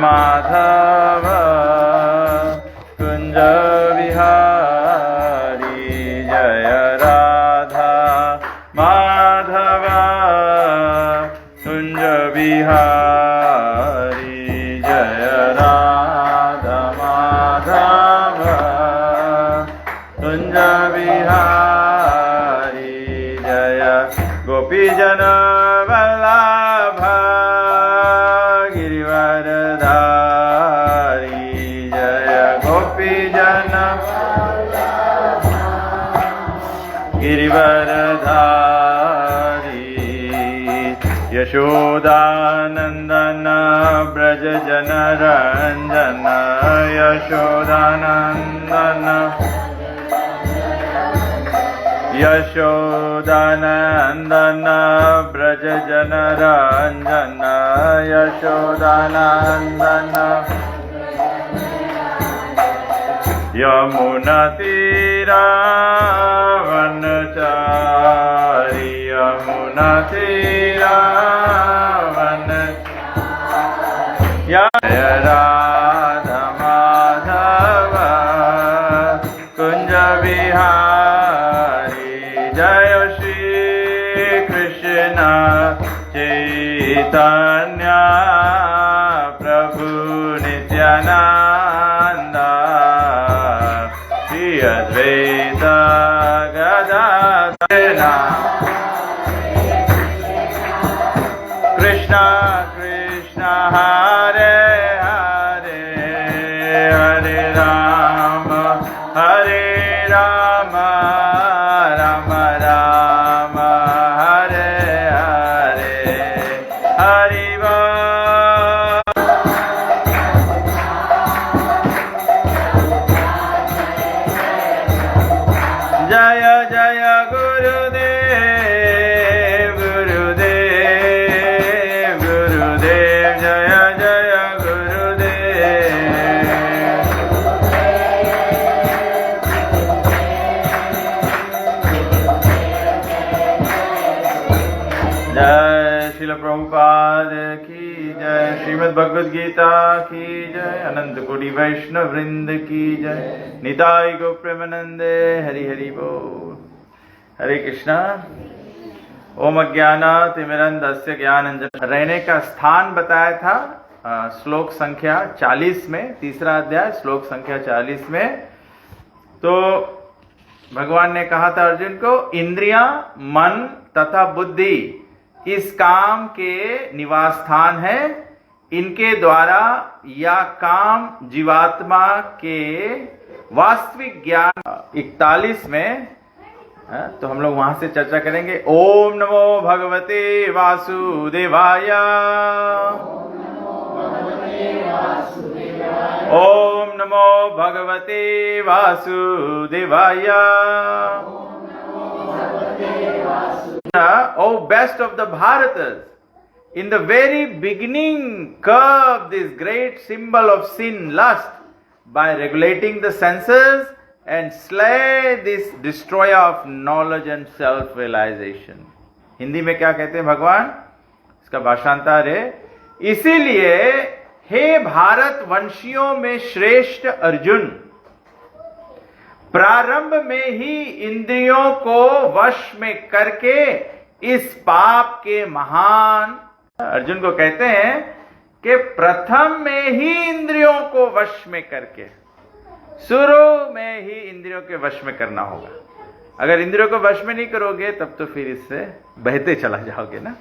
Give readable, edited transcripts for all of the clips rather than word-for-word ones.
माधव कुंज विहारी जय राधा माधव कुंज विहारी जय राधा माधव कुंज विहारी जय गोपीजन वल्लभ गिरिवरधारी जय गोपीजन गिरिवरधारी यशोदानंदन ब्रज जन रंजन यशोदानंदन यशोदानंदन ब्रज जन रंजन यशोदानंदन यमुना तीरा वनचारी यमुना तीरा वन जय राधा माधव कुंज विहारी जय श्री कृष्ण चैतन्य प्रभु नित्यानंद श्री अद्वैत गदाधर कृष्ण कृष्ण हरे हरे हरे राम राम राम हरे हरे हरि जय जय गुरुदेव गुरुदेव गुरुदेव जय जय गुरुदेव जय श्रील प्रभुपाद की जय श्रीमद् भगवद गीता की जय अनंत कोटि वैष्णव वृंद की जय निताई गो प्रेमानंदे हरि हरि बोल हरे कृष्णा ओम अज्ञानातिमिरन्धस्य ज्ञानांजन रहने का स्थान बताया था श्लोक संख्या 40 में तीसरा अध्याय श्लोक संख्या 40 में तो भगवान ने कहा था अर्जुन को इंद्रियां मन तथा बुद्धि इस काम के निवास स्थान है इनके द्वारा या काम जीवात्मा के वास्तविक ज्ञान 41 में तो हम लोग वहां से चर्चा करेंगे। ओम नमो भगवते वासुदेवाय ओम नमो भगवते वासुदेवाय O best of the Bharatas, in the very beginning curb this great symbol of sin, lust, by regulating the senses and slay this destroyer of knowledge and self-realization. Hindi में क्या कहते हैं भगवान? इसका भाषांतर है, इसीलिए हे भारत वंशियों में श्रेष्ठ अर्जुन, प्रारंभ में ही इंद्रियों को वश में करके इस पाप के महान, अर्जुन को कहते हैं कि प्रथम में ही इंद्रियों को वश में करके, शुरू में ही इंद्रियों के वश में करना होगा। अगर इंद्रियों को वश में नहीं करोगे तब तो फिर इससे बहते चला जाओगे ना,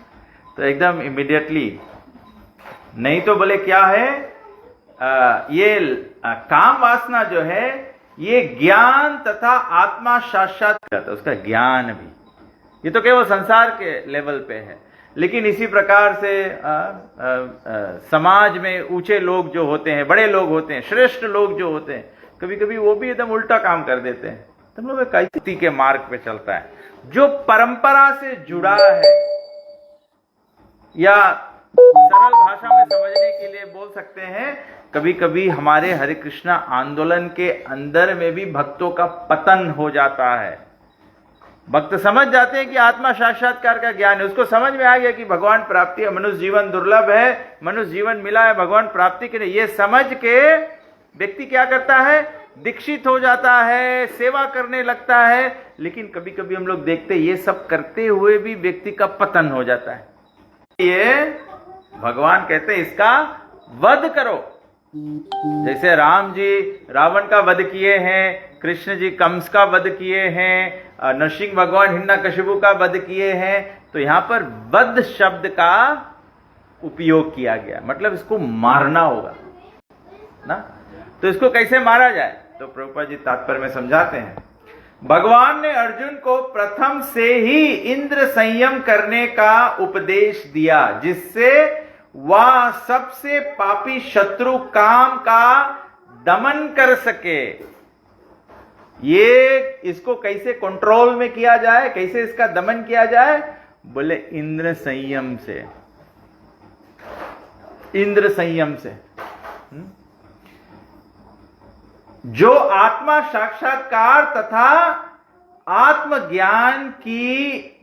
तो एकदम इमीडिएटली। नहीं तो बोले क्या है, ये काम वासना जो है ये ज्ञान तथा आत्मा साक्षात्कार, तो उसका ज्ञान भी, ये तो केवल संसार के लेवल पे है। लेकिन इसी प्रकार से समाज में ऊंचे लोग जो होते हैं, बड़े लोग होते हैं, श्रेष्ठ लोग जो होते हैं, कभी कभी वो भी एकदम उल्टा काम कर देते हैं। तो हम लोग कैसी के मार्ग पे चलता है जो परंपरा से जुड़ा है, या सरल भाषा में समझने के लिए बोल सकते हैं, कभी कभी हमारे हरे कृष्णा आंदोलन के अंदर में भी भक्तों का पतन हो जाता है। भक्त समझ जाते हैं कि आत्मा साक्षात्कार का ज्ञान है, उसको समझ में आ गया कि भगवान प्राप्ति है, मनुष्य जीवन दुर्लभ है, मनुष्य जीवन मिला है भगवान प्राप्ति के लिए। ये समझ के व्यक्ति क्या करता है, दीक्षित हो जाता है, सेवा करने लगता है। लेकिन कभी कभी हम लोग देखते हैं ये सब करते हुए भी व्यक्ति का पतन हो जाता है। ये भगवान कहते हैं इसका वध करो। जैसे राम जी रावण का वध किए हैं, कृष्ण जी कंस का वध किए हैं, नरसिंह भगवान हिरण्यकशिपु का वध किए हैं। तो यहां पर वध शब्द का उपयोग किया गया, मतलब इसको मारना होगा ना। तो इसको कैसे मारा जाए, तो प्रभुपाद जी तात्पर्य में समझाते हैं। भगवान ने अर्जुन को प्रथम से ही इंद्र संयम करने का उपदेश दिया, जिससे वह सबसे पापी शत्रु काम का दमन कर सके। ये इसको कैसे कंट्रोल में किया जाए, कैसे इसका दमन किया जाए, बोले इंद्र संयम से, इंद्र संयम से। जो आत्मा साक्षात्कार तथा आत्मज्ञान की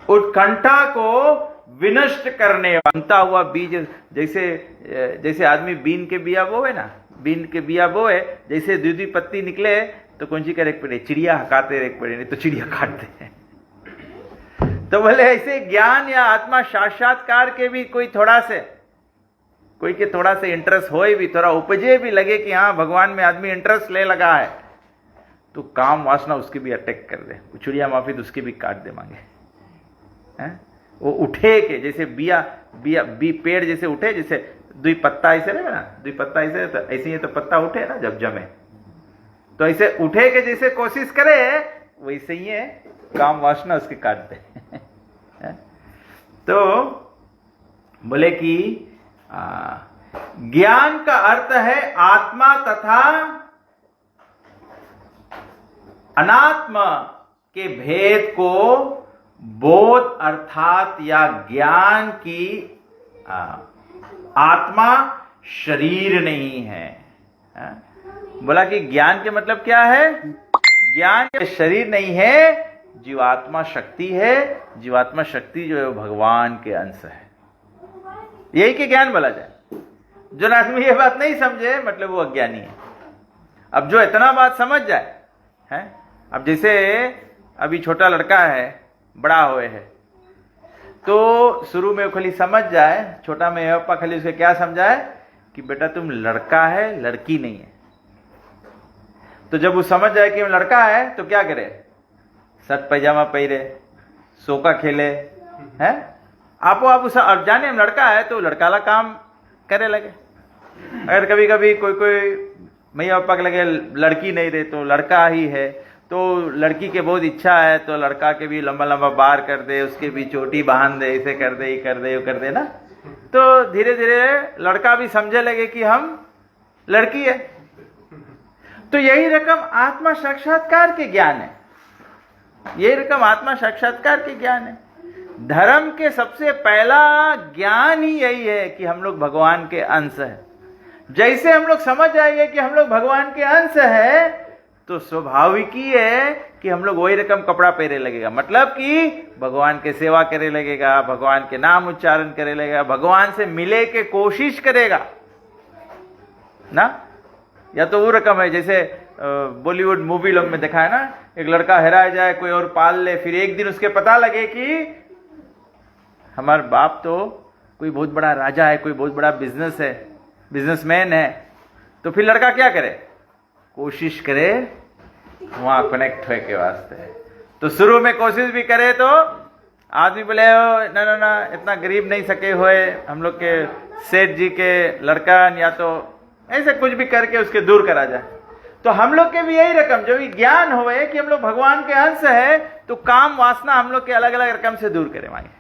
उत्कंठा को विनष्ट करने, बनता हुआ बीज, जैसे आदमी बीन के बिया बोए ना, बीन के बिया बोए, जैसे दूधी पत्ती निकले तो कौन सी करे पड़े, चिड़िया हकाते रेख पड़े, नहीं तो चिड़िया काटते हैं। तो बोले ऐसे ज्ञान या आत्मा साक्षात्कार के भी कोई के थोड़ा से इंटरेस्ट होए भी, थोड़ा उपजे भी, लगे कि हाँ भगवान में आदमी इंटरेस्ट ले लगा है, तो काम वासना उसकी भी अटैक कर दे, चिड़िया माफी तो उसकी भी काट दे मांगे हैं? वो उठे के जैसे पेड़ जैसे उठे, जैसे दुई पत्ता ऐसे रहेगा ना, दुई पत्ता ऐसे, तो ऐसे ही तो पत्ता उठे ना जब जमे, तो ऐसे उठे के जैसे कोशिश करे वैसे ही है, काम वासना उसके काट दे। तो बोले कि ज्ञान का अर्थ है आत्मा तथा अनात्मा के भेद को बोध अर्थात या ज्ञान की आत्मा शरीर नहीं है। बोला कि ज्ञान के मतलब क्या है, ज्ञान शरीर नहीं है, जीवात्मा शक्ति है। जीवात्मा शक्ति जो है भगवान के अंश है, यही के ज्ञान बोला जाए। जो आदमी ये बात नहीं समझे मतलब वो अज्ञानी है। अब जो इतना बात समझ जाए है, अब जैसे अभी छोटा लड़का है, बड़ा हुए है, तो शुरू में वो खाली समझ जाए, छोटा में पापा खाली उसे क्या समझाए कि बेटा तुम लड़का है, लड़की नहीं है। तो जब वो समझ जाए कि लड़का है तो क्या करे, शर्ट पैजामा पहरे, सोका खेले है, आप अब जाने हम लड़का है तो लड़का वाला काम करे लगे। अगर कभी कभी कोई मैया पापा के लगे लड़की नहीं रहे तो लड़का ही है, तो लड़की के बहुत इच्छा है तो लड़का के भी लंबा लंबा बार कर दे, उसके भी चोटी बांध दे, ऐसे कर दे, ये कर दे, वो कर दे ना। तो धीरे धीरे लड़का भी समझे लगे कि हम लड़की है। तो यही रकम आत्मा साक्षात्कार के ज्ञान है, यही रकम आत्मा साक्षात्कार के ज्ञान है। धर्म के सबसे पहला ज्ञान ही यही है कि हम लोग भगवान के अंश है। जैसे हम लोग समझ जाएंगे कि हम लोग भगवान के अंश है, तो स्वाभाविक ही है कि हम लोग वही रकम कपड़ा पहने लगेगा, मतलब कि भगवान के सेवा करे लगेगा, भगवान के नाम उच्चारण करे लगेगा, भगवान से मिले के कोशिश करेगा ना। या तो वो रकम है जैसे बॉलीवुड मूवी लोग में देखा है ना, एक लड़का हेरा जाए, कोई और पाल ले, फिर एक दिन उसके पता लगे कि हमारा बाप तो कोई बहुत बड़ा राजा है, कोई बहुत बड़ा बिजनेसमैन है। तो फिर लड़का क्या करे, कोशिश करे वहां कनेक्ट होने के वास्ते। तो शुरू में कोशिश भी करे तो आदमी बोले ना ना इतना गरीब नहीं सके हुए, हम लोग के सेठ जी के लड़का, या तो ऐसे कुछ भी करके उसके दूर करा जाए। तो हम लोग के भी यही रकम, जब भी ज्ञान होए कि हम लोग भगवान के अंश है, तो काम वासना हम लोग के अलग अलग रकम से दूर करे मांगे।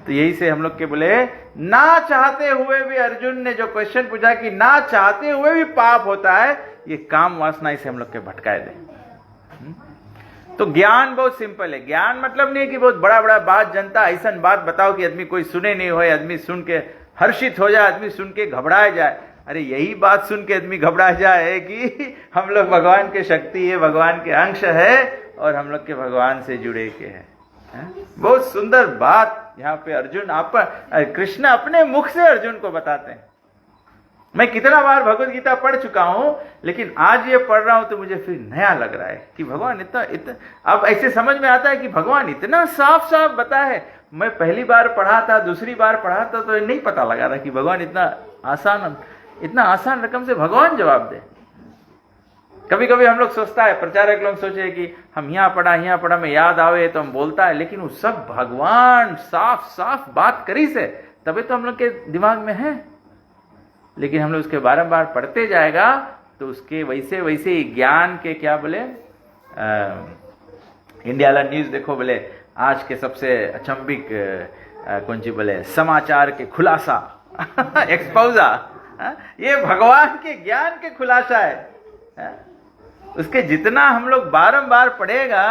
तो यही से हम लोग के बोले ना चाहते हुए भी, अर्जुन ने जो क्वेश्चन पूछा कि ना चाहते हुए भी पाप होता है, ये काम वासना इसे हम लोग के भटकाए दे। तो ज्ञान बहुत सिंपल है। ज्ञान मतलब नहीं कि बहुत बड़ा बड़ा बात जनता ऐसा बात बताओ कि आदमी कोई सुने नहीं हो, आदमी सुन के हर्षित हो जाए, आदमी सुन के घबराए जाए। अरे यही बात सुन के आदमी घबरा जाए कि हम लोग भगवान के शक्ति है, भगवान के अंश है और हम लोग के भगवान से जुड़े के हैं। बहुत सुंदर बात यहाँ पे अर्जुन कृष्ण अपने मुख से अर्जुन को बताते हैं। मैं कितना बार भगवत गीता पढ़ चुका हूं, लेकिन आज ये पढ़ रहा हूं तो मुझे फिर नया लग रहा है कि भगवान इतना अब ऐसे समझ में आता है कि भगवान इतना साफ साफ बता है। मैं पहली बार पढ़ा था, दूसरी बार पढ़ा था तो नहीं पता लगा था कि भगवान इतना आसान रकम से भगवान जवाब दे। कभी कभी हम लोग सोचता है, प्रचारक लोग सोचे कि हम यहाँ पढ़ा में याद आवे तो हम बोलता है, लेकिन वो सब भगवान साफ साफ बात करी से तभी तो हम लोग के दिमाग में है। लेकिन हम लोग उसके बारंबार पढ़ते जाएगा तो उसके वैसे वैसे ज्ञान के क्या बोले, इंडिया वाला न्यूज देखो बोले आज के सबसे अचंबिक कौन सी बोले समाचार के खुलासा एक्सपोजा, ये भगवान के ज्ञान के खुलासा है। उसके जितना हम लोग बारंबार पढ़ेगा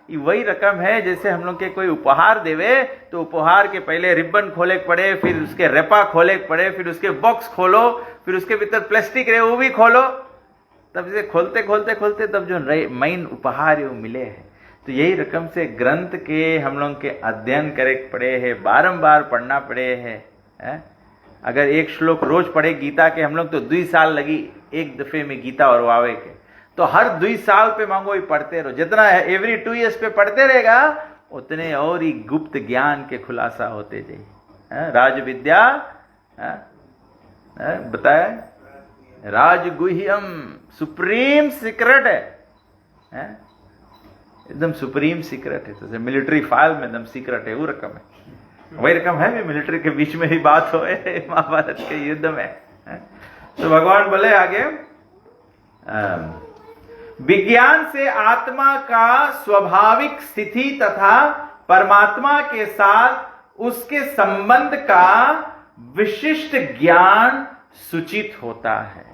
ये वही रकम है जैसे हम लोग के कोई उपहार देवे तो उपहार के पहले रिबन खोले पड़े, फिर उसके रेपा खोले पड़े, फिर उसके बॉक्स खोलो, फिर उसके भीतर प्लास्टिक रहे वो भी खोलो, तब से खोलते खोलते खोलते तब जो मेन उपहार है वो मिले हैं। तो यही रकम से ग्रंथ के हम लोग के अध्ययन करे पड़े हैं, बारंबार पढ़ना पड़े है। अगर एक श्लोक रोज पढ़े गीता के हम लोग तो 2 साल लगी एक दफे में गीता और वावे के, तो हर 2 साल पे मांगो ही पढ़ते रहो। जितना एवरी 2 ईयर्स पे पढ़ते रहेगा उतने और ही गुप्त ज्ञान के खुलासा होते जाए। राज विद्या बताया, राजगुह्यम सुप्रीम सीक्रेट है, एकदम सुप्रीम सीक्रेट है। तो मिलिट्री फाइल में एकदम सीक्रेट है, वो रकम है, वही रकम है भी मिलिट्री के बीच में ही बात हो महाभारत के युद्ध में। तो भगवान बोले आगे, विज्ञान से आत्मा का स्वाभाविक स्थिति तथा परमात्मा के साथ उसके संबंध का विशिष्ट ज्ञान सूचित होता है।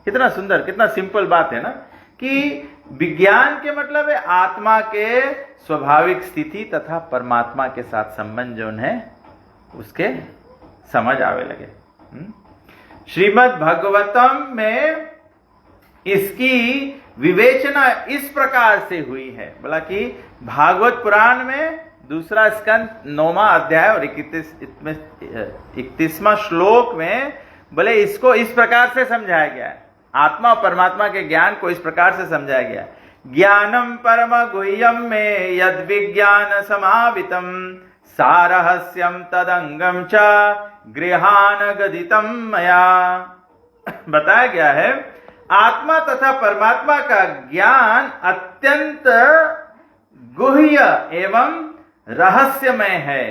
कितना सुंदर, कितना सिंपल बात है ना, कि विज्ञान के मतलब है आत्मा के स्वाभाविक स्थिति तथा परमात्मा के साथ संबंध जो है उसके समझ आवे लगे। श्रीमद् भागवतम में इसकी विवेचना इस प्रकार से हुई है, बोला कि भागवत पुराण में 2 स्कंद 9वां अध्याय और 31वां श्लोक में बोले इसको इस प्रकार से समझाया गया है, आत्मा और परमात्मा के ज्ञान को इस प्रकार से समझाया गया है। ज्ञानम परम गुह्यम में यद विज्ञान समावितम सारहस्यम तदंगम च गृहान गदितम मया। बताया गया है आत्मा तथा परमात्मा का ज्ञान अत्यंत गुह्य एवं रहस्यमय है,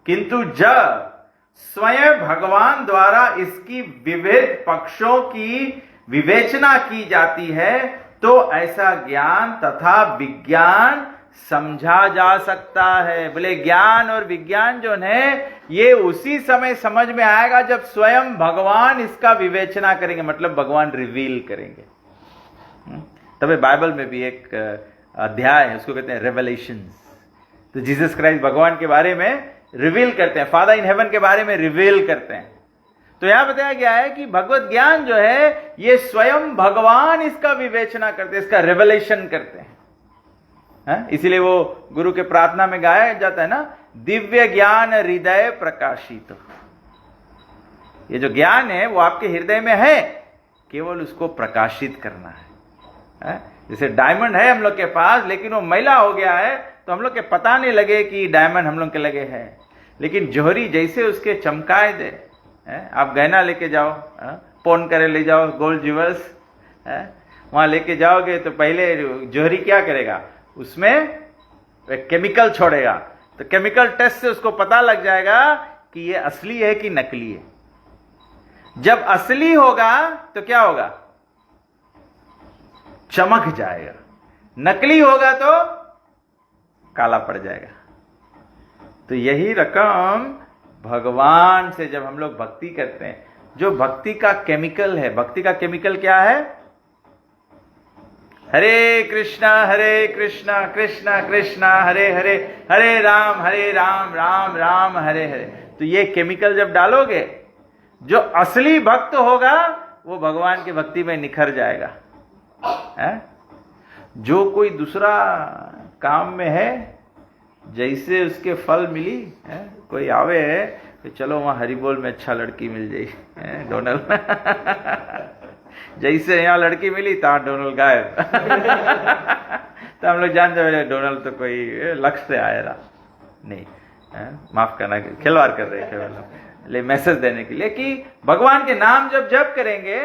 किंतु जब स्वयं भगवान द्वारा इसकी विविध पक्षों की विवेचना की जाती है तो ऐसा ज्ञान तथा विज्ञान समझा जा सकता है। बोले ज्ञान और विज्ञान जो है ये उसी समय समझ में आएगा जब स्वयं भगवान इसका विवेचना करेंगे, मतलब भगवान रिवील करेंगे। तभी बाइबल में भी एक अध्याय है उसको कहते हैं रेवलेशंस। तो जीसस क्राइस्ट भगवान के बारे में रिवील करते हैं, फादर इन हेवन के बारे में रिवील करते हैं। तो यहां बताया गया है कि भगवत ज्ञान जो है ये स्वयं भगवान इसका विवेचना करते हैं, इसका रेवलेशन करते हैं। इसीलिए वो गुरु के प्रार्थना में गाया जाता है ना, दिव्य ज्ञान हृदय प्रकाशित। ये जो ज्ञान है वो आपके हृदय में है, केवल उसको प्रकाशित करना है। जैसे डायमंड है हम लोग के पास लेकिन वो मैला हो गया है तो हम लोग के पता नहीं लगे कि डायमंड हम लोग के लगे है, लेकिन जोहरी जैसे उसके चमकाए दे, आप गहना लेके जाओ, पौन करे ले जाओ, गोल्ड ज्वेल्स वहां लेके जाओगे तो पहले जोहरी क्या करेगा, उसमें केमिकल छोड़ेगा, तो केमिकल टेस्ट से उसको पता लग जाएगा कि ये असली है कि नकली है। जब असली होगा तो क्या होगा, चमक जाएगा, नकली होगा तो काला पड़ जाएगा। तो यही रकम भगवान से जब हम लोग भक्ति करते हैं, जो भक्ति का केमिकल है, भक्ति का केमिकल क्या है, हरे कृष्णा कृष्णा कृष्णा हरे हरे, हरे राम राम राम हरे हरे। तो ये केमिकल जब डालोगे जो असली भक्त होगा वो भगवान की भक्ति में निखर जाएगा। है? जो कोई दूसरा काम में है, जैसे उसके फल मिली है, कोई आवे है कि चलो वहां हरिबोल में अच्छा लड़की मिल जाए, डोनल जैसे यहाँ लड़की मिली तहाँ डोनल गायब तो हम लोग जान जाए डोनल तो कोई लक्ष्य से आएगा नहीं, माफ करना, खिलवाड़ कर रहे थे ले मैसेज देने के लिए कि भगवान के नाम जब जप करेंगे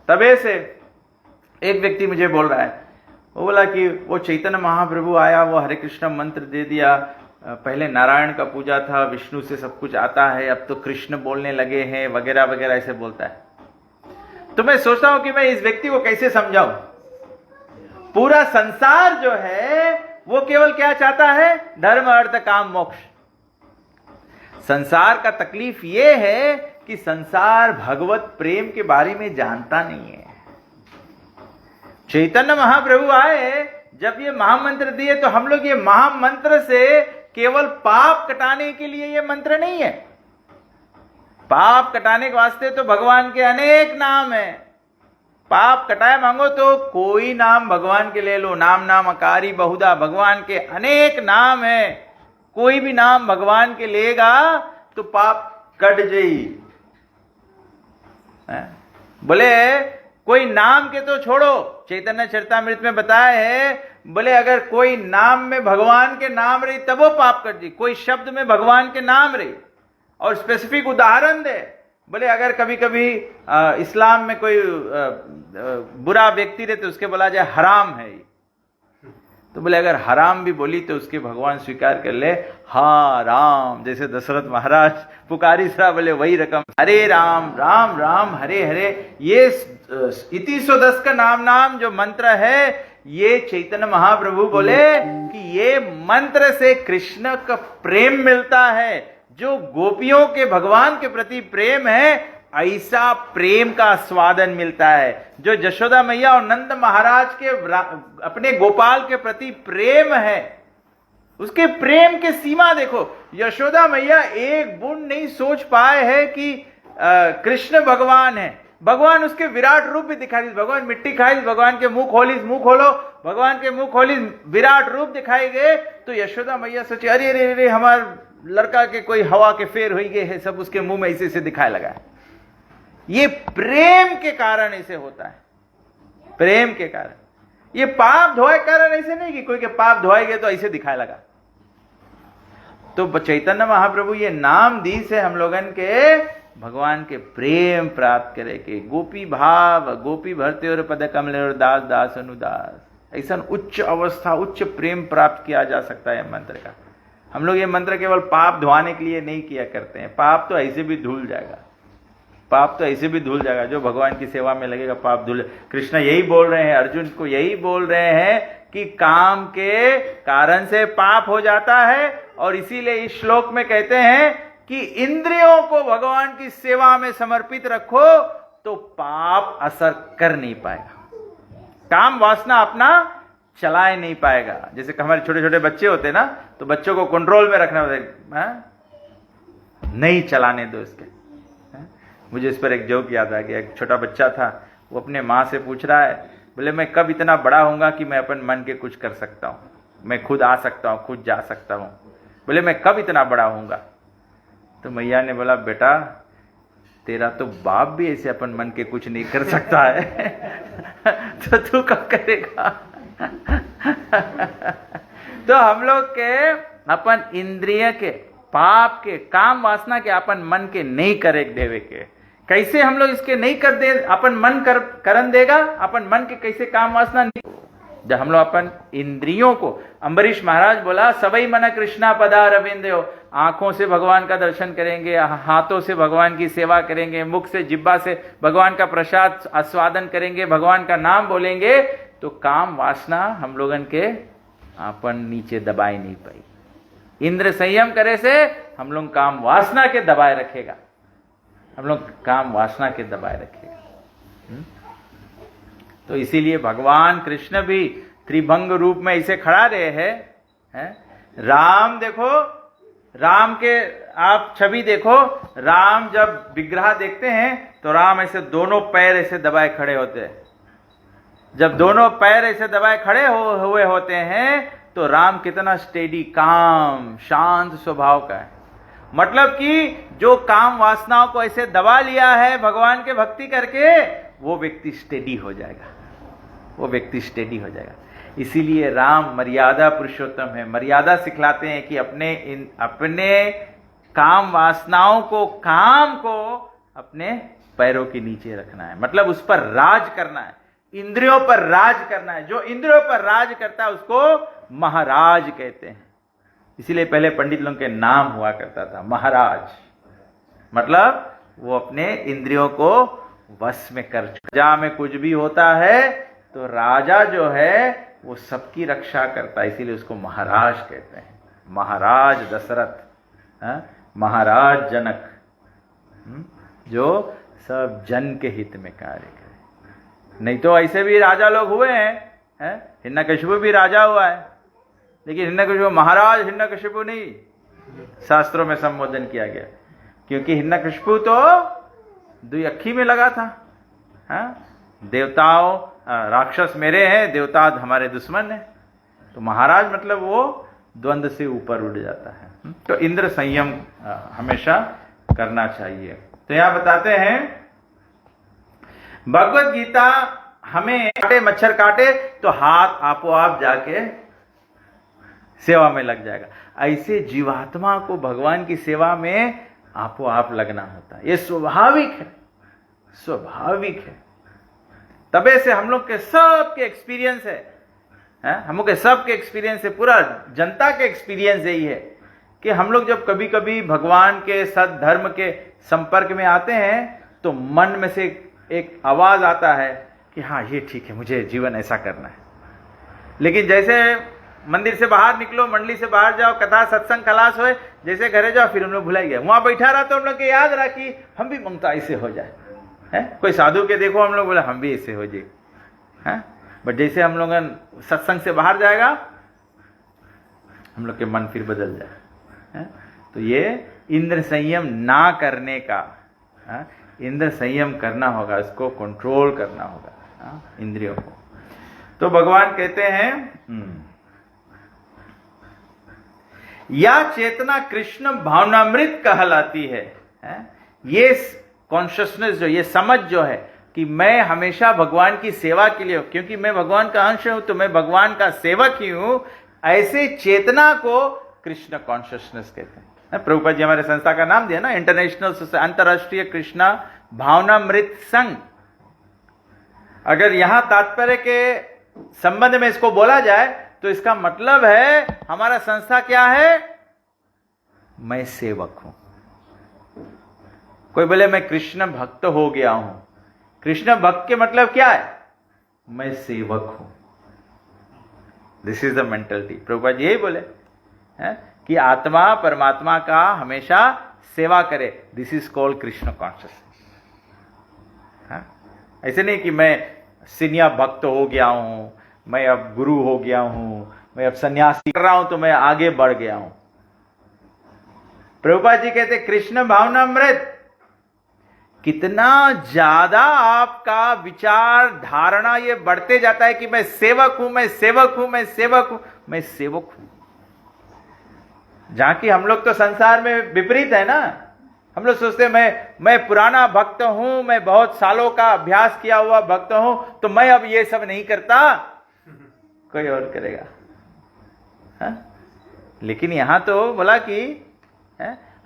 तबे से। एक व्यक्ति मुझे बोल रहा है, वो बोला कि वो चैतन्य महाप्रभु आया, वो हरे कृष्ण मंत्र दे दिया, पहले नारायण का पूजा था, विष्णु से सब कुछ आता है, अब तो कृष्ण बोलने लगे हैं वगैरह वगैरह ऐसे बोलता है। तो मैं सोचता हूं कि मैं इस व्यक्ति को कैसे समझाऊं। पूरा संसार जो है वो केवल क्या चाहता है? धर्म अर्थ काम मोक्ष। संसार का तकलीफ ये है कि संसार भगवत प्रेम के बारे में जानता नहीं है। चैतन्य महाप्रभु आए, जब ये महामंत्र दिए तो हम लोग ये महामंत्र से केवल पाप कटाने के लिए ये मंत्र नहीं है। पाप कटाने के वास्ते तो भगवान के अनेक नाम हैं। पाप कटाए मांगो तो कोई नाम भगवान के ले लो, नाम नाम अकारी बहुधा, भगवान के अनेक नाम हैं। कोई भी नाम भगवान के लेगा तो पाप कट जाई। बोले कोई नाम के तो छोड़ो, चैतन्य चरितामृत में बताया है, बोले अगर कोई नाम में भगवान के नाम रही तब वो पाप कर दी, कोई शब्द में भगवान के नाम रही। और स्पेसिफिक उदाहरण दे, बोले अगर कभी कभी इस्लाम में कोई बुरा व्यक्ति रहे तो उसके बोला जाए हराम है, तो बोले अगर हराम भी बोली तो उसके भगवान स्वीकार कर ले, हाँ राम, जैसे दशरथ महाराज पुकारी सा बोले वही रकम, हरे राम राम राम हरे हरे। ये इति 110 का नाम नाम जो मंत्र है, ये चैतन्य महाप्रभु बोले कि ये मंत्र से कृष्ण का प्रेम मिलता है। जो गोपियों के भगवान के प्रति प्रेम है, ऐसा प्रेम का स्वादन मिलता है। जो यशोदा मैया और नंद महाराज के अपने गोपाल के प्रति प्रेम है, उसके प्रेम के सीमा देखो। यशोदा मैया एक बूंद नहीं सोच पाए है कि कृष्ण भगवान है। भगवान उसके विराट रूप भी दिखाई दी, भगवान मिट्टी खाई, भगवान के मुंह खोली, मुंह खोलो, भगवान के मुंह खोली, विराट रूप दिखाई गए। तो यशोदा मैया सोचे अरे अरे अरे हमारे लड़का के कोई हवा के फेर हो गए है, सब उसके मुंह में ऐसे ऐसे दिखाए लगा है। ये प्रेम के कारण ऐसे होता है, प्रेम के कारण। ये पाप धोए कारण ऐसे नहीं कि कोई के पाप धोए गए तो ऐसे दिखाए लगा। तो चैतन्य महाप्रभु ये नाम दी से हम लोगन के भगवान के प्रेम प्राप्त करे के, गोपी भाव, गोपी भरते और पद कमले और दास दास अनुदास, ऐसा उच्च अवस्था, उच्च प्रेम प्राप्त किया जा सकता है मंत्र का। हम लोग ये मंत्र केवल पाप धोने के लिए नहीं किया करते हैं। पाप तो ऐसे भी धुल जाएगा, पाप तो ऐसे भी धुल जाएगा। जो भगवान की सेवा में लगेगा पाप धुल। कृष्ण यही बोल रहे हैं, अर्जुन को यही बोल रहे हैं कि काम के कारण से पाप हो जाता है। और इसीलिए इस श्लोक में कहते हैं कि इंद्रियों को भगवान की सेवा में समर्पित रखो तो पाप असर कर नहीं पाएगा, काम वासना अपना चलाए नहीं पाएगा। जैसे हमारे छोटे छोटे बच्चे होते हैं ना, तो बच्चों को कंट्रोल में रखना होता है, नहीं चलाने दो इसके। मुझे इस पर एक जोक याद आ गया। एक छोटा बच्चा था, वो अपने माँ से पूछ रहा है, बोले मैं कब इतना बड़ा होऊंगा कि मैं अपन मन के कुछ कर सकता हूँ, मैं खुद आ सकता हूँ, खुद जा सकता हूँ। बोले मैं कब इतना बड़ा होऊंगा? तो मैया ने बोला बेटा तेरा तो बाप भी ऐसे अपन मन के कुछ नहीं कर सकता है तो तू कब करेगा? तो हम लोग के अपन इंद्रिय के, पाप के, काम वासना के अपन मन के नहीं करे देवे के। कैसे हम लोग इसके नहीं कर दे, अपन मन करन देगा, अपन मन के कैसे काम वासना नहीं। जब हम लोग अपन इंद्रियों को, अम्बरीश महाराज बोला सबई मन कृष्णा पदार अविंदो, आंखों से भगवान का दर्शन करेंगे, हाथों से भगवान की सेवा करेंगे, मुख से जिब्बा से भगवान का प्रसाद आस्वादन करेंगे, भगवान का नाम बोलेंगे, तो काम वासना हम लोगन के अपन नीचे दबाए नहीं पाई। इंद्र संयम करे से हम लोग काम वासना के दबाए रखेगा, हम लोग काम वासना के दबाए रखेगा। तो इसीलिए भगवान कृष्ण भी त्रिभंग रूप में इसे खड़ा रहे हैं। राम देखो राम के आप छवि देखो, राम जब विग्रह देखते हैं तो राम ऐसे दोनों पैर ऐसे दबाए खड़े होते हैं। जब दोनों पैर ऐसे दबाए खड़े हुए होते हैं तो राम कितना स्टेडी, काम, शांत स्वभाव का है। मतलब कि जो काम वासनाओं को ऐसे दबा लिया है भगवान के भक्ति करके, वो व्यक्ति स्टेडी हो जाएगा, वो व्यक्ति स्टेडी हो जाएगा। इसीलिए राम मर्यादा पुरुषोत्तम है। मर्यादा सिखलाते हैं कि अपने काम वासनाओं को, काम को अपने पैरों के नीचे रखना है, मतलब उस पर राज करना है, इंद्रियों पर राज करना है। जो इंद्रियों पर राज करता है उसको महाराज कहते हैं। इसीलिए पहले पंडित लोगों के नाम हुआ करता था महाराज, मतलब वो अपने इंद्रियों को वश में कर। राजा में कुछ भी होता है तो राजा जो है वो सबकी रक्षा करता है, इसीलिए उसको महाराज कहते हैं। महाराज दशरथ, महाराज जनक, जो सब जन के हित में कार्य करे। नहीं तो ऐसे भी राजा लोग हुए हैं, हिरण्यकशिपु भी राजा हुआ है, लेकिन हिरण्यकशिपु महाराज हिरण्यकशिपु नहीं शास्त्रों में संबोधन किया गया, क्योंकि हिरण्यकशिपु तो द्विअक्षी में लगा था। देवताओं, राक्षस मेरे हैं, देवता हमारे दुश्मन हैं। तो महाराज मतलब वो द्वंद्व से ऊपर उठ जाता है। तो इंद्र संयम हमेशा करना चाहिए। तो यहां बताते हैं भगवत गीता हमें काटे, मच्छर काटे तो हाथ आपो आप जाके सेवा में लग जाएगा। ऐसे जीवात्मा को भगवान की सेवा में आपो आप लगना होता है। ये स्वाभाविक है, स्वाभाविक है। तबे से हम लोग के सबके एक्सपीरियंस है, हम लोग के सबके एक्सपीरियंस है, पूरा जनता के एक्सपीरियंस यही है कि हम लोग जब कभी कभी भगवान के सद्धर्म के संपर्क में आते हैं तो मन में से एक आवाज आता है कि हाँ ये ठीक है, मुझे जीवन ऐसा करना है। लेकिन जैसे मंदिर से बाहर निकलो, मंडली से बाहर जाओ, कथा सत्संग खलास होए, जैसे घरे जाओ फिर हम लोग भुला गया। वहां बैठा रहा तो हम लोग के याद रहा कि हम भी ममता ऐसे हो जाए, है कोई साधु के देखो हम लोग बोले हम भी ऐसे हो जाए, हैं। बट जैसे हम लोग सत्संग से बाहर जाएगा हम लोग के मन फिर बदल जाए, है? तो ये इंद्र संयम ना करने का, इंद्र संयम करना होगा, इसको कंट्रोल करना होगा इंद्रियों को। तो भगवान कहते हैं या चेतना कृष्ण भावनामृत कहलाती है। ये कॉन्शियसनेस जो, ये समझ जो है कि मैं हमेशा भगवान की सेवा के लिए हूं, क्योंकि मैं भगवान का अंश हूं तो मैं भगवान का सेवक ही हूं, ऐसे चेतना को कृष्ण कॉन्शियसनेस कहते हैं। प्रभुपाद जी हमारे संस्था का नाम दिया ना, इंटरनेशनल अंतरराष्ट्रीय कृष्णा भावनामृत संघ। अगर यहां तात्पर्य के संबंध में इसको बोला जाए तो इसका मतलब है हमारा संस्था क्या है, मैं सेवक हूं। कोई बोले मैं कृष्ण भक्त हो गया हूं, कृष्ण भक्त के मतलब क्या है, मैं सेवक हूं। This is the mentality. Prabhupada ji यही बोले है कि आत्मा परमात्मा का हमेशा सेवा करे। This is called Krishna consciousness. ऐसे नहीं कि मैं सीनियर भक्त हो गया हूं, मैं अब गुरु हो गया हूं, मैं अब सन्यासी कर रहा हूं तो मैं आगे बढ़ गया हूं। प्रभुपाद जी कहते कृष्ण भावनामृत, कितना ज्यादा आपका विचार धारणा ये बढ़ते जाता है कि मैं सेवक हूं, मैं सेवक हूं, मैं सेवक हूं, मैं सेवक हूं। जहां कि हम लोग तो संसार में विपरीत है ना, हम लोग सोचते हैं मैं पुराना भक्त हूं, मैं बहुत सालों का अभ्यास किया हुआ भक्त हूं, तो मैं अब ये सब नहीं करता, कोई और करेगा। लेकिन यहां तो बोला कि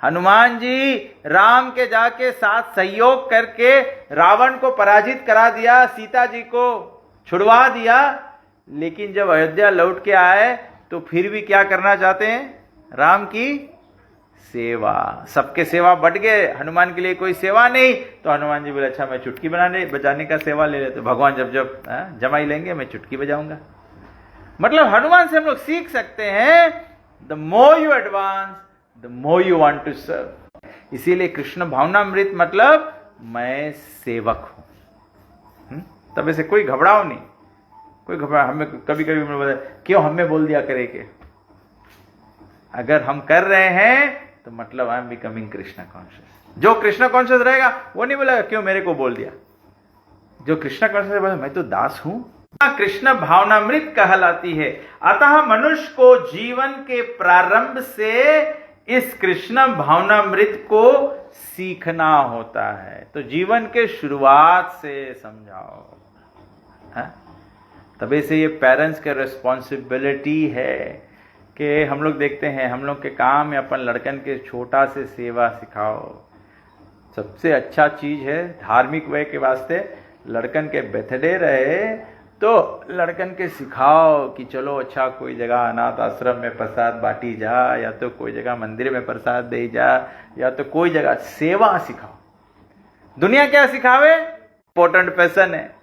हनुमान जी राम के जाके साथ सहयोग करके रावण को पराजित करा दिया, सीता जी को छुड़वा दिया, लेकिन जब अयोध्या लौट के आए तो फिर भी क्या करना चाहते हैं, राम की सेवा। सबके सेवा बढ़ गए, हनुमान के लिए कोई सेवा नहीं, तो हनुमान जी बोले अच्छा मैं चुटकी बजाने का सेवा ले लेते। भगवान जब जब जमाई लेंगे मैं चुटकी बजाऊंगा। मतलब हनुमान से हम लोग सीख सकते हैं, the more you advance the more you want to serve. इसीलिए कृष्ण भावनामृत मतलब मैं सेवक हूं। तब ऐसे कोई घबराओ नहीं, कोई घबरा। हमें कभी कभी बोला क्यों हमें बोल दिया करे के, अगर हम कर रहे हैं तो मतलब I am becoming Krishna conscious. जो कृष्ण कॉन्शियस रहेगा वो नहीं बोलेगा क्यों मेरे को बोल दिया। जो कृष्ण कॉन्शियस बोले मैं तो दास हूं, कृष्ण भावनामृत कहलाती है। अतः मनुष्य को जीवन के प्रारंभ से इस कृष्ण भावनामृत को सीखना होता है। तो जीवन के शुरुआत से समझाओ, तभी से ये पेरेंट्स का रिस्पॉन्सिबिलिटी है कि हम लोग देखते हैं हम लोग के काम में अपन लड़कन के छोटा से सेवा सिखाओ। सबसे अच्छा चीज है धार्मिक वे के वास्ते, लड़कन के बर्थडे रहे तो लड़कन के सिखाओ कि चलो अच्छा कोई जगह अनाथ आश्रम में प्रसाद बांटी जा, या तो कोई जगह मंदिर में प्रसाद दे जा, या तो कोई जगह सेवा सिखाओ। दुनिया क्या सिखावे, इंपॉर्टेंट पैसन है,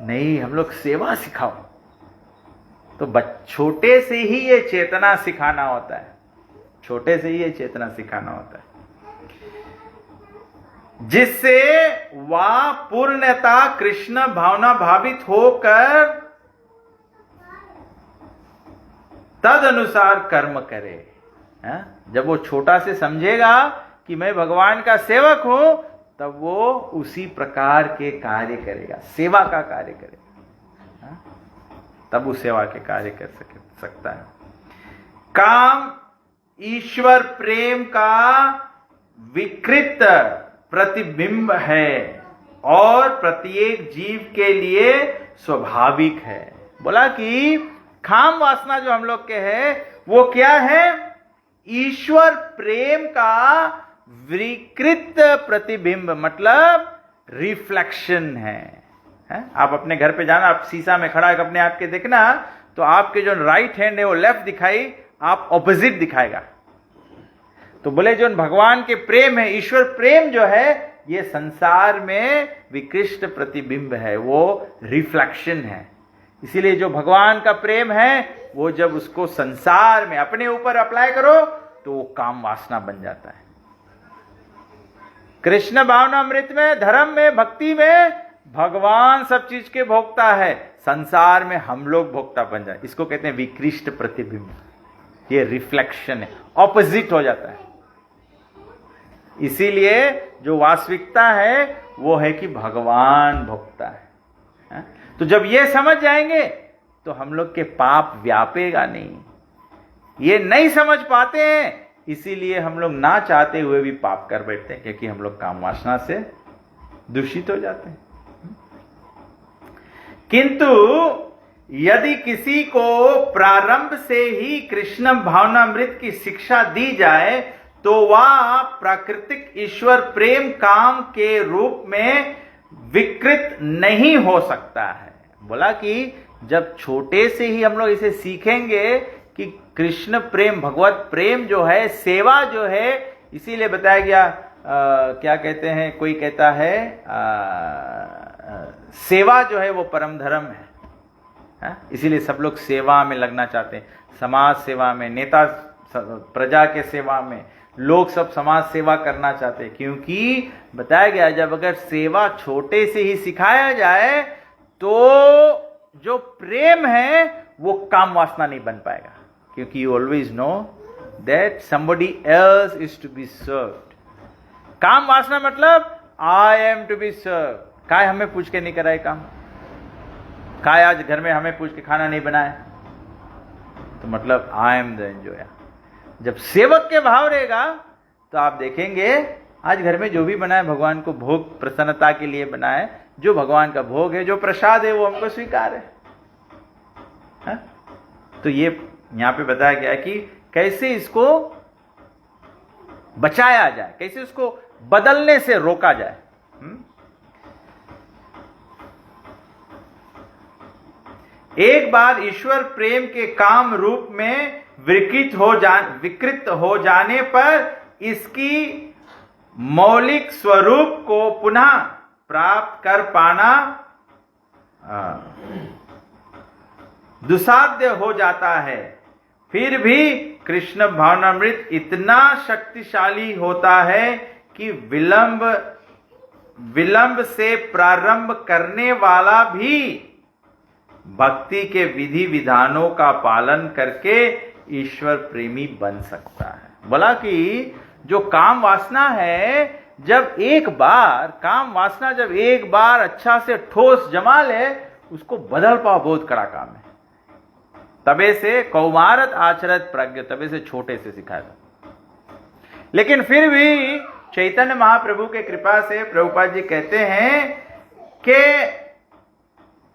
नहीं हम लोग सेवा सिखाओ। तो छोटे से ही ये चेतना सिखाना होता है, छोटे से ही ये चेतना सिखाना होता है, जिससे वह पूर्णता कृष्ण भावना भावित होकर तद अनुसार कर्म करे। जब वो छोटा से समझेगा कि मैं भगवान का सेवक हूं, तब वो उसी प्रकार के कार्य करेगा, सेवा का कार्य करेगा, तब वो सेवा के कार्य कर सकता है। काम ईश्वर प्रेम का विकृत प्रतिबिंब है और प्रत्येक जीव के लिए स्वाभाविक है। बोला कि काम वासना जो हम लोग के है वो क्या है, ईश्वर प्रेम का विकृत प्रतिबिंब, मतलब रिफ्लेक्शन है। आप अपने घर पे जाना, आप शीशा में खड़ा अपने आप के देखना, तो आपके जो राइट हैंड है वो लेफ्ट दिखाई, आप ऑपोजिट दिखाएगा। तो बोले जो भगवान के प्रेम है, ईश्वर प्रेम जो है, ये संसार में विकृष्ट प्रतिबिंब है, वो रिफ्लेक्शन है। इसीलिए जो भगवान का प्रेम है वो जब उसको संसार में अपने ऊपर अप्लाई करो तो वो काम वासना बन जाता है। कृष्ण भावनामृत में, धर्म में, भक्ति में भगवान सब चीज के भोक्ता है, संसार में हम लोग भोक्ता बन जाए। इसको कहते हैं विकृष्ट प्रतिबिंब, ये रिफ्लेक्शन है, ऑपोजिट हो जाता है। इसीलिए जो वास्तविकता है वो है कि भगवान भोक्ता है। तो जब ये समझ जाएंगे तो हम लोग के पाप व्यापेगा नहीं। ये नहीं समझ पाते हैं, इसीलिए हम लोग ना चाहते हुए भी पाप कर बैठते हैं, क्योंकि हम लोग काम वासना से दूषित हो जाते हैं। किंतु यदि किसी को प्रारंभ से ही कृष्ण भावनामृत की शिक्षा दी जाए तो वह प्राकृतिक ईश्वर प्रेम काम के रूप में विकृत नहीं हो सकता है। बोला कि जब छोटे से ही हम लोग इसे सीखेंगे कि कृष्ण प्रेम, भगवत प्रेम जो है, सेवा जो है, इसीलिए बताया गया क्या कहते हैं, कोई कहता है सेवा जो है वो परम धर्म है। इसीलिए सब लोग सेवा में लगना चाहते हैं, समाज सेवा में, नेता प्रजा के सेवा में, लोग सब समाज सेवा करना चाहते हैं। क्योंकि बताया गया जब अगर सेवा छोटे से ही सिखाया जाए तो जो प्रेम है वो काम वासना नहीं बन पाएगा, क्योंकि you always know that somebody else is to be served. काम वासना मतलब I am to be serve. काय हमें पूछ के नहीं कराए काम, काय आज घर में हमें पूछ के खाना नहीं बनाए, तो मतलब आई एम द एंजॉयर। जब सेवक के भाव रहेगा तो आप देखेंगे आज घर में जो भी बनाए भगवान को भोग प्रसन्नता के लिए बनाए, जो भगवान का भोग है, जो प्रसाद है वो हमको स्वीकार है। तो ये यहां पे बताया गया कि कैसे इसको बचाया जाए, कैसे उसको बदलने से रोका जाए। एक बार ईश्वर प्रेम के काम रूप में विकृत हो जाने पर इसकी मौलिक स्वरूप को पुनः प्राप्त कर पाना दुस्साध्य हो जाता है। फिर भी कृष्ण भावनामृत इतना शक्तिशाली होता है कि विलंब से प्रारंभ करने वाला भी भक्ति के विधि विधानों का पालन करके ईश्वर प्रेमी बन सकता है। बोला कि जो काम वासना है, जब एक बार अच्छा से ठोस जमा ले, उसको बदल पाओ बहुत कड़ा काम है। तबे से कौमारत आचरत प्रज्ञ, तबे से छोटे से सिखाया था। लेकिन फिर भी चैतन्य महाप्रभु के कृपा से प्रभुपाद जी कहते हैं कि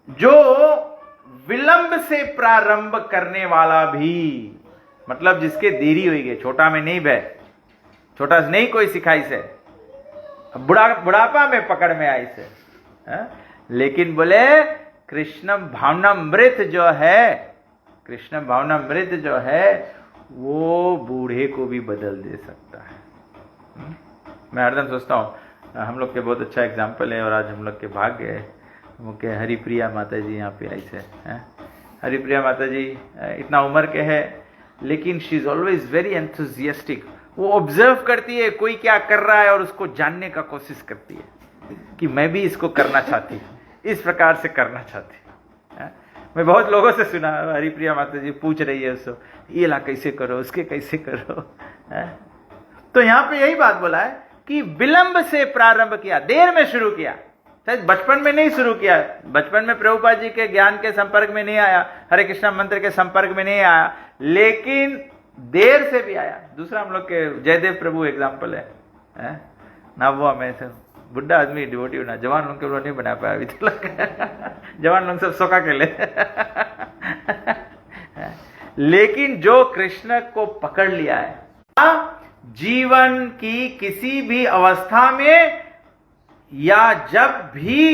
जो विलंब से प्रारंभ करने वाला भी, मतलब जिसके देरी हुई गई, छोटा में नहीं बह, छोटा से नहीं कोई सिखाई से, बुढ़ापा में पकड़ में आई से है? लेकिन बोले कृष्ण भावनामृत जो है वो बूढ़े को भी बदल दे सकता है। मैं हरदम सोचता हूँ हम लोग के बहुत अच्छा एग्जाम्पल है, और आज हम लोग के भाग्य है मुख्य हरिप्रिया माता जी यहाँ पे आई से हैं। हरिप्रिया माता जी इतना उम्र के है, लेकिन she is always very enthusiastic. वो ऑब्जर्व करती है कोई क्या कर रहा है और उसको जानने का कोशिश करती है कि मैं भी इसको करना चाहती हूँ, इस प्रकार से करना चाहती हूँ। मैं बहुत लोगों से सुना, हरिप्रिया माता जी पूछ रही है उसको, ये ला कैसे करो, उसके कैसे करो है? तो यहाँ पे यही बात बोला है कि विलंब से प्रारंभ किया, देर में शुरू किया। शायद बचपन में नहीं शुरू किया, बचपन में प्रभुपाद जी के ज्ञान के संपर्क में नहीं आया, हरे कृष्णा मंत्र के संपर्क में नहीं आया, लेकिन देर से भी आया। दूसरा हम लोग के जयदेव प्रभु एग्जाम्पल है ना, वो हमें से बुढ़ा आदमी डिवोटी ना, जवान लोग के लोग नहीं बना पाया अभी तक जवान लोग सब सोखा के ले लेकिन जो कृष्ण को पकड़ लिया है, जीवन की किसी भी अवस्था में या जब भी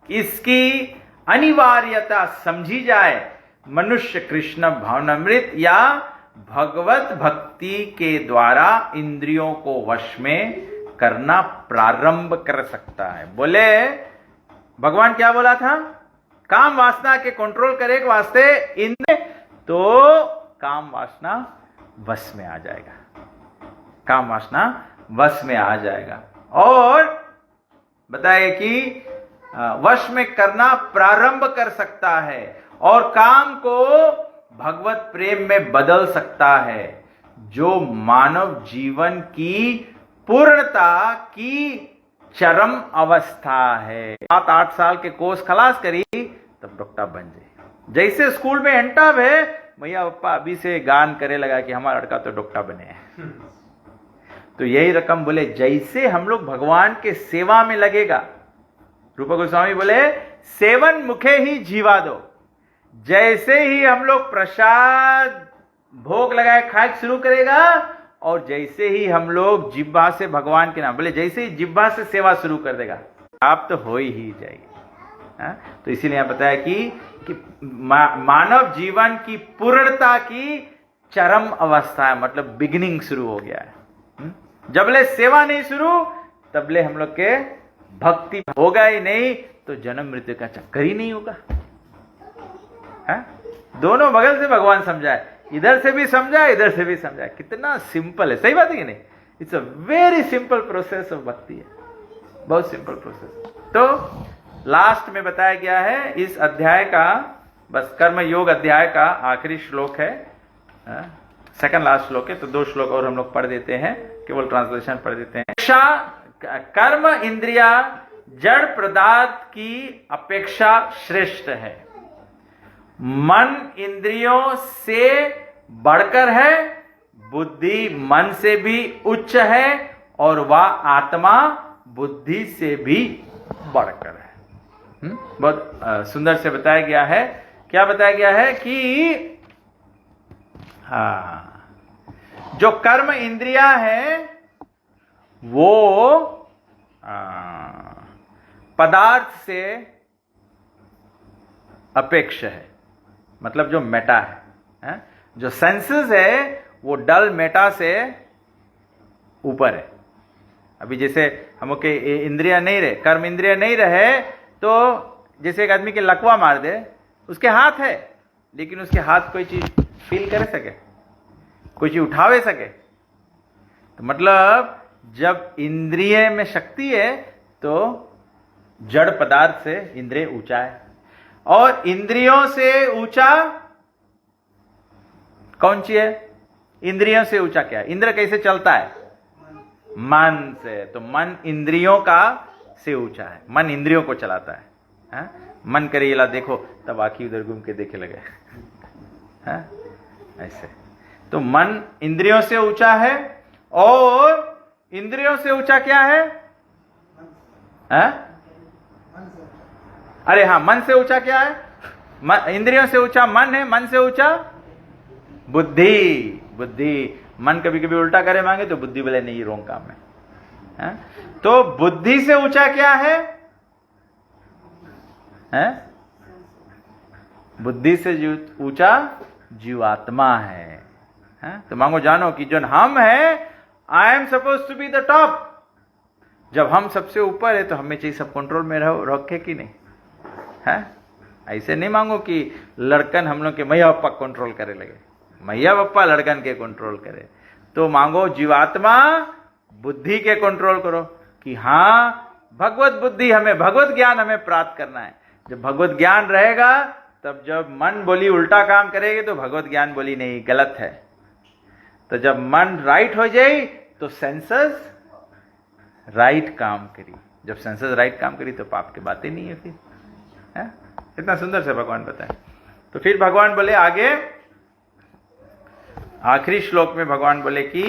इसकी अनिवार्यता समझी जाए, मनुष्य कृष्ण भावनामृत या भगवत भक्ति के द्वारा इंद्रियों को वश में करना प्रारंभ कर सकता है। बोले भगवान क्या बोला था, काम वासना के कंट्रोल करे के वास्ते इंद्र, तो काम वासना वश में आ जाएगा, काम वासना वश में आ जाएगा। और बताए कि वश में करना प्रारंभ कर सकता है और काम को भगवत प्रेम में बदल सकता है, जो मानव जीवन की पूर्णता की चरम अवस्था है। 7-8 साल के कोर्स खलास करी तब डॉक्टर बन जाए। जैसे स्कूल में एंटब है, भैया पप्पा अभी से गान करे लगा कि हमारा लड़का तो डॉक्टर बने। तो यही रकम बोले जैसे हम लोग भगवान के सेवा में लगेगा, रूप गोस्वामी बोले सेवन मुखे ही जीवा दो। जैसे ही हम लोग प्रसाद भोग लगाए खाए शुरू करेगा, और जैसे ही हम लोग जिब्बा से भगवान के नाम बोले, जैसे ही जिब्बा से सेवा शुरू कर देगा, आप तो हो ही जाएगी। तो इसीलिए यहां बताया कि मानव जीवन की पूर्णता की चरम अवस्था है, मतलब बिगिनिंग शुरू हो गया है। जबले सेवा नहीं शुरू, तबले हम लोग के भक्ति होगा ही नहीं, तो जन्म मृत्यु का चक्कर ही नहीं होगा। दोनों बगल से भगवान समझाए, इधर से भी समझाए, इधर से भी समझाए। कितना सिंपल है, सही बात है कि नहीं? It's a very simple process of भक्ति है, बहुत सिंपल प्रोसेस। तो लास्ट में बताया गया है इस अध्याय का, बस कर्म योग अध्याय का आखिरी श्लोक है, सेकंड लास्ट श्लोक है। तो 2 श्लोक और हम लोग पढ़ देते हैं, केवल ट्रांसलेशन पढ़ देते हैं। कर्म इंद्रिया जड़ पदार्थ की अपेक्षा श्रेष्ठ है, मन इंद्रियों से बढ़कर है, बुद्धि मन से भी उच्च है, और वह आत्मा बुद्धि से भी बढ़कर है। बहुत सुंदर से बताया गया है। क्या बताया गया है कि जो कर्म इंद्रिया है वो पदार्थ से अपेक्ष है, मतलब जो मेटा है, जो सेंसेस है वो डल मेटा से ऊपर है। अभी जैसे हम के इंद्रिया नहीं रहे, कर्म इंद्रिया नहीं रहे, तो जैसे एक आदमी के लकवा मार दे, उसके हाथ है, लेकिन उसके हाथ कोई चीज फील कर सके, कोई चीज उठावे सके। तो मतलब जब इंद्रिय में शक्ति है तो जड़ पदार्थ से इंद्रिय ऊंचा है, और इंद्रियों से ऊंचा कौन सी है? इंद्रियों से ऊंचा क्या है? इंद्र कैसे चलता है? मन से। तो मन इंद्रियों का से ऊंचा है, मन इंद्रियों को चलाता है। हा? मन करे ये ला देखो, तब आखिर उधर घूम के देखे लगे। हा? ऐसे तो मन इंद्रियों से ऊंचा है, और इंद्रियों से ऊंचा क्या है? हा? अरे हाँ, मन से ऊंचा क्या है? इंद्रियों से ऊंचा मन है, मन से ऊंचा बुद्धि। बुद्धि, मन कभी कभी उल्टा करे मांगे तो बुद्धि बोले नहीं, रोंग काम है। तो बुद्धि से ऊंचा क्या है? बुद्धि से ऊंचा जीवात्मा है। तो मांगो जानो कि जो हम है, I am suppose to be the top. जब हम सबसे ऊपर है तो हमें चाहिए सब कंट्रोल में रखे कि नहीं है? ऐसे नहीं मांगो कि लड़कन हम लोग के मैया पप्पा कंट्रोल करे लगे, मैया पप्पा लड़कन के कंट्रोल करे। तो मांगो जीवात्मा बुद्धि के कंट्रोल करो कि हाँ भगवत बुद्धि, हमें भगवत ज्ञान हमें प्राप्त करना है। जब भगवत ज्ञान रहेगा तब जब मन बोली उल्टा काम करेगी तो भगवत ज्ञान बोली नहीं, गलत है। तो जब मन राइट हो जाए तो सेंसस राइट काम करी। जब सेंसस राइट काम करी तो पाप की बातें नहीं है फिर। है? इतना सुंदर से भगवान बताए। तो फिर भगवान बोले आगे, आखिरी श्लोक में भगवान बोले कि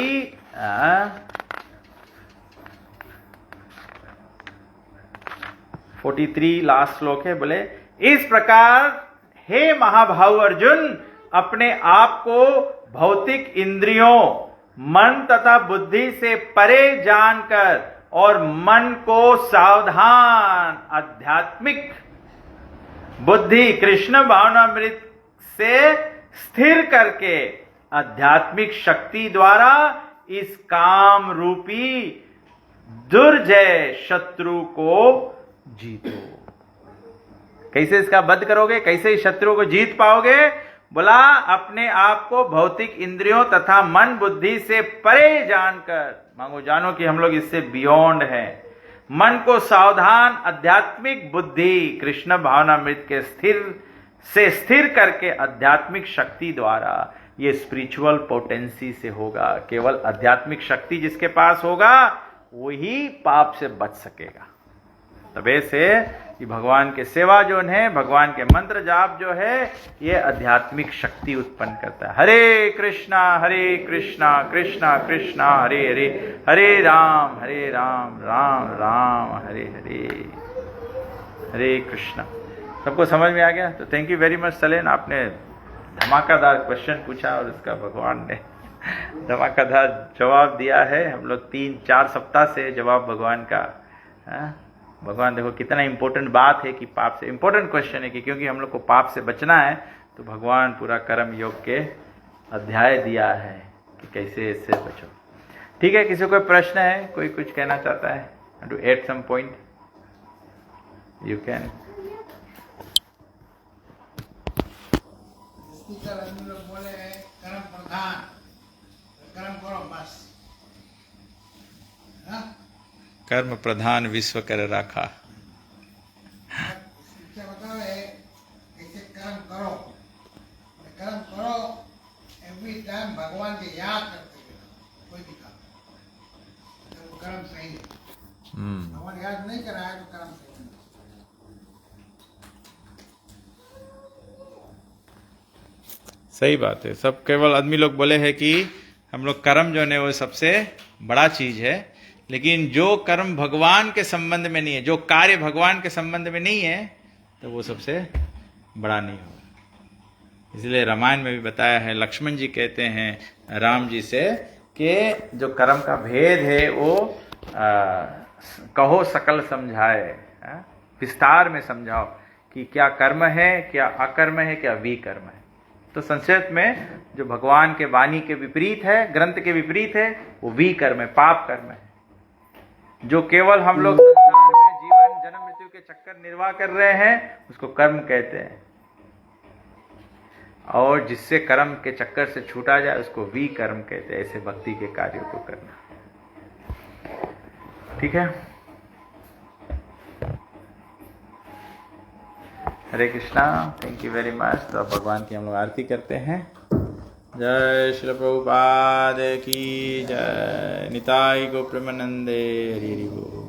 43 लास्ट श्लोक है, बोले इस प्रकार हे महाभाव अर्जुन, अपने आप को भौतिक इंद्रियों, मन तथा बुद्धि से परे जानकर और मन को सावधान आध्यात्मिक बुद्धि कृष्ण भावनामृत से स्थिर करके आध्यात्मिक शक्ति द्वारा इस काम रूपी दुर्जय शत्रु को जीतो। कैसे इसका वध करोगे? कैसे इस शत्रु को जीत पाओगे? बोला अपने आप को भौतिक इंद्रियों तथा मन बुद्धि से परे जानकर, मांगो जानो कि हम लोग इससे बियॉन्ड हैं। मन को सावधान आध्यात्मिक बुद्धि कृष्ण भावनामृत के स्थिर करके आध्यात्मिक शक्ति द्वारा, ये स्पिरिचुअल पोटेंसी से होगा। केवल आध्यात्मिक शक्ति जिसके पास होगा वही पाप से बच सकेगा। तबे से कि भगवान के सेवा जो है, भगवान के मंत्र जाप जो है, ये आध्यात्मिक शक्ति उत्पन्न करता है। हरे कृष्णा कृष्णा कृष्णा हरे हरे, हरे राम राम राम हरे हरे, हरे कृष्णा। सबको समझ में आ गया? तो थैंक यू वेरी मच सलेन, आपने धमाकेदार क्वेश्चन पूछा और उसका भगवान ने धमाकेदार जवाब दिया है। हम लोग 3-4 सप्ताह से जवाब भगवान का। भगवान देखो कितना इंपॉर्टेंट बात है कि पाप से, इंपॉर्टेंट क्वेश्चन है कि क्योंकि हम लोग को पाप से बचना है, तो भगवान पूरा कर्म योग के अध्याय दिया है कि कैसे इससे बचो। ठीक है, किसी को प्रश्न है, कोई कुछ कहना चाहता है, to add some point, you can. बोले कर्म प्रधान, कर्म करो बस। कर्म प्रधान विश्व कर राखा। बताओ कैसे कर्म करो, कर्म करो एवरी टाइम भगवान के याद करते हुए, कोई भी काम तो कर्म सही है। भगवान याद नहीं कराया तो कर्म सही है। सही बात है। सब केवल आदमी लोग बोले हैं कि हम लोग कर्म जो है वो सबसे बड़ा चीज है, लेकिन जो कर्म भगवान के संबंध में नहीं है, जो कार्य भगवान के संबंध में नहीं है, तो वो सबसे बड़ा नहीं होगा। इसलिए रामायण में भी बताया है, लक्ष्मण जी कहते हैं राम जी से कि जो कर्म का भेद है वो कहो सकल समझाए, विस्तार में समझाओ कि क्या कर्म है, क्या अकर्म है, क्या विकर्म है। तो संक्षेप में जो भगवान के वाणी के विपरीत है, ग्रंथ के विपरीत है, वो विकर्म है, पाप कर्म है। जो केवल हम लोग संसार में जीवन जन्म मृत्यु के चक्कर निर्वाह कर रहे हैं, उसको कर्म कहते हैं। और जिससे कर्म के चक्कर से छूटा जाए उसको विकर्म कहते हैं। ऐसे भक्ति के कार्यों को करना। ठीक है, Hare Krishna, thank you very much. तो अब भगवान की हम लोग आरती करते हैं। जय श्रील प्रभुपाद की जय। निताई गो प्रेमानंदे हरि हरि बोल।